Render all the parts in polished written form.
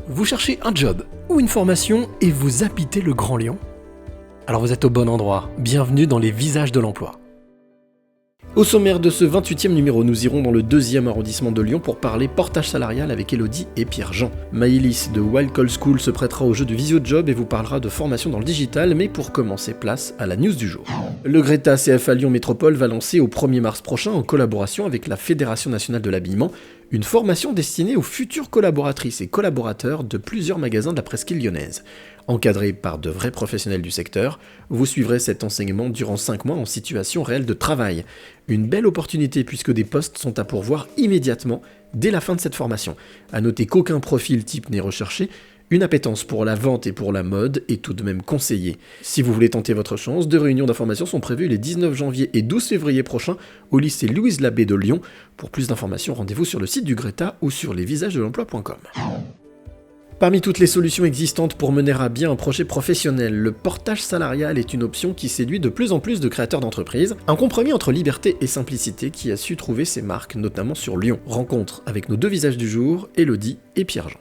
Vous cherchez un job ou une formation et vous habitez le Grand Lyon? Alors vous êtes au bon endroit, bienvenue dans les visages de l'emploi. Au sommaire de ce 28e numéro, nous irons dans le 2e arrondissement de Lyon pour parler portage salarial avec Elodie et Pierre-Jean. Maëlys de Wild Call School se prêtera au jeu du visio-job et vous parlera de formation dans le digital, mais pour commencer, place à la news du jour. Le Greta CFA Lyon Métropole va lancer au 1er mars prochain, en collaboration avec la Fédération nationale de l'habillement, une formation destinée aux futures collaboratrices et collaborateurs de plusieurs magasins de la presqu'île lyonnaise. Encadré par de vrais professionnels du secteur, vous suivrez cet enseignement durant 5 mois en situation réelle de travail. Une belle opportunité puisque des postes sont à pourvoir immédiatement dès la fin de cette formation. À noter qu'aucun profil type n'est recherché, une appétence pour la vente et pour la mode est tout de même conseillée. Si vous voulez tenter votre chance, 2 réunions d'information sont prévues les 19 janvier et 12 février prochains au lycée Louise Labbé de Lyon. Pour plus d'informations, rendez-vous sur le site du Greta ou sur lesvisagesdelemploi.com. Parmi toutes les solutions existantes pour mener à bien un projet professionnel, le portage salarial est une option qui séduit de plus en plus de créateurs d'entreprises, un compromis entre liberté et simplicité qui a su trouver ses marques, notamment sur Lyon. Rencontre avec nos 2 visages du jour, Elodie et Pierre-Jean.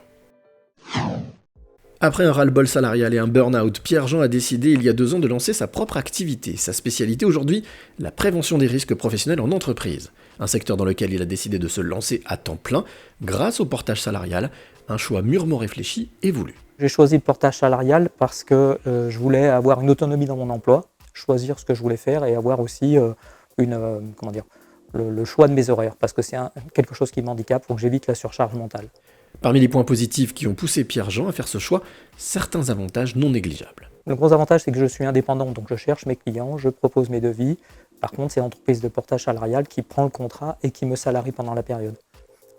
Après un ras-le-bol salarial et un burn-out, Pierre-Jean a décidé il y a 2 ans de lancer sa propre activité. Sa spécialité aujourd'hui, la prévention des risques professionnels en entreprise. Un secteur dans lequel il a décidé de se lancer à temps plein grâce au portage salarial, un choix mûrement réfléchi et voulu. J'ai choisi le portage salarial parce que je voulais avoir une autonomie dans mon emploi, choisir ce que je voulais faire et avoir aussi le choix de mes horaires, parce que c'est quelque chose qui m'handicape, pour que j'évite la surcharge mentale. Parmi les points positifs qui ont poussé Pierre-Jean à faire ce choix, certains avantages non négligeables. Le gros avantage, c'est que je suis indépendant, donc je cherche mes clients, je propose mes devis. Par contre, c'est l'entreprise de portage salarial qui prend le contrat et qui me salarie pendant la période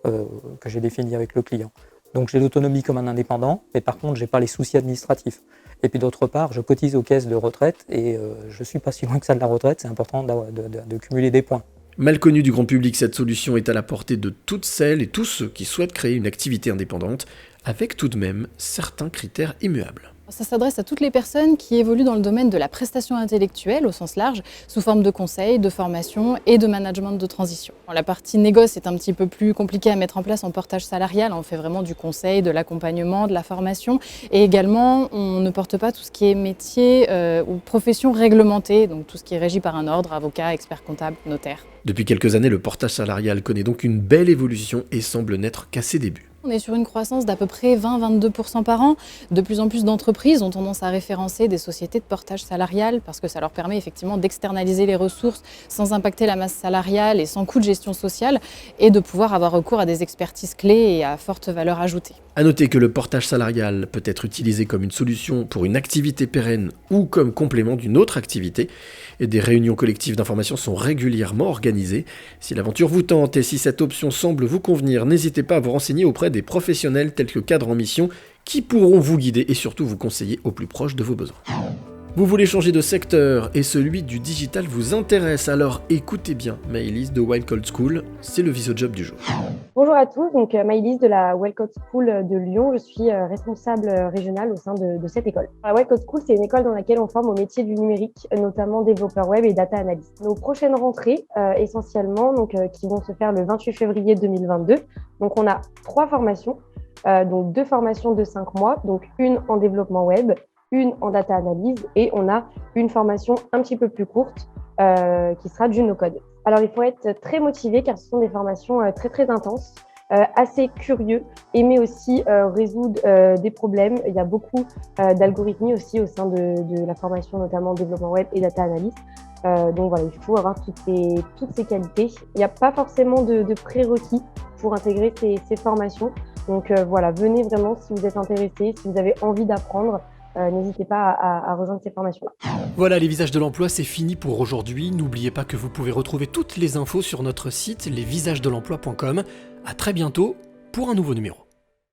que j'ai définie avec le client. Donc j'ai l'autonomie comme un indépendant, mais par contre, je n'ai pas les soucis administratifs. Et puis d'autre part, je cotise aux caisses de retraite et je ne suis pas si loin que ça de la retraite, c'est important de cumuler des points. Mal connue du grand public, cette solution est à la portée de toutes celles et tous ceux qui souhaitent créer une activité indépendante, avec tout de même certains critères immuables. Ça s'adresse à toutes les personnes qui évoluent dans le domaine de la prestation intellectuelle au sens large, sous forme de conseils, de formation et de management de transition. La partie négoce est un petit peu plus compliquée à mettre en place en portage salarial. On fait vraiment du conseil, de l'accompagnement, de la formation. Et également, on ne porte pas tout ce qui est métier ou profession réglementée, donc tout ce qui est régi par un ordre, avocat, expert comptable, notaire. Depuis quelques années, le portage salarial connaît donc une belle évolution et semble n'être qu'à ses débuts. On est sur une croissance d'à peu près 20-22% par an. De plus en plus d'entreprises ont tendance à référencer des sociétés de portage salarial parce que ça leur permet effectivement d'externaliser les ressources sans impacter la masse salariale et sans coût de gestion sociale et de pouvoir avoir recours à des expertises clés et à forte valeur ajoutée. À noter que le portage salarial peut être utilisé comme une solution pour une activité pérenne ou comme complément d'une autre activité. Et des réunions collectives d'information sont régulièrement organisées. Si l'aventure vous tente et si cette option semble vous convenir, n'hésitez pas à vous renseigner auprès des professionnels tels que cadres en mission qui pourront vous guider et surtout vous conseiller au plus proche de vos besoins. Vous voulez changer de secteur et celui du digital vous intéresse, alors écoutez bien Maëlys de Wild Call School, c'est le visio-job du jour. Bonjour à tous, donc Maëlys de la Wild Call School de Lyon, je suis responsable régionale au sein de cette école. La Wild Call School, c'est une école dans laquelle on forme au métier du numérique, notamment développeur web et data analyst. Nos prochaines rentrées, essentiellement, qui vont se faire le 28 février 2022, donc on a 3 formations, donc 2 formations de 5 mois, donc une en développement web, une en data analyse et on a une formation un petit peu plus courte qui sera du no-code. Alors il faut être très motivé car ce sont des formations très très intenses, assez curieux, aimer aussi résoudre des problèmes. Il y a beaucoup d'algorithmie aussi au sein de la formation, notamment développement web et data analyse. Donc voilà, il faut avoir toutes ces qualités. Il n'y a pas forcément de prérequis pour intégrer ces formations. Donc voilà, venez vraiment si vous êtes intéressé, si vous avez envie d'apprendre. N'hésitez pas à rejoindre ces formations-là. Voilà, les visages de l'emploi, c'est fini pour aujourd'hui. N'oubliez pas que vous pouvez retrouver toutes les infos sur notre site lesvisagesdelemploi.com. À très bientôt pour un nouveau numéro.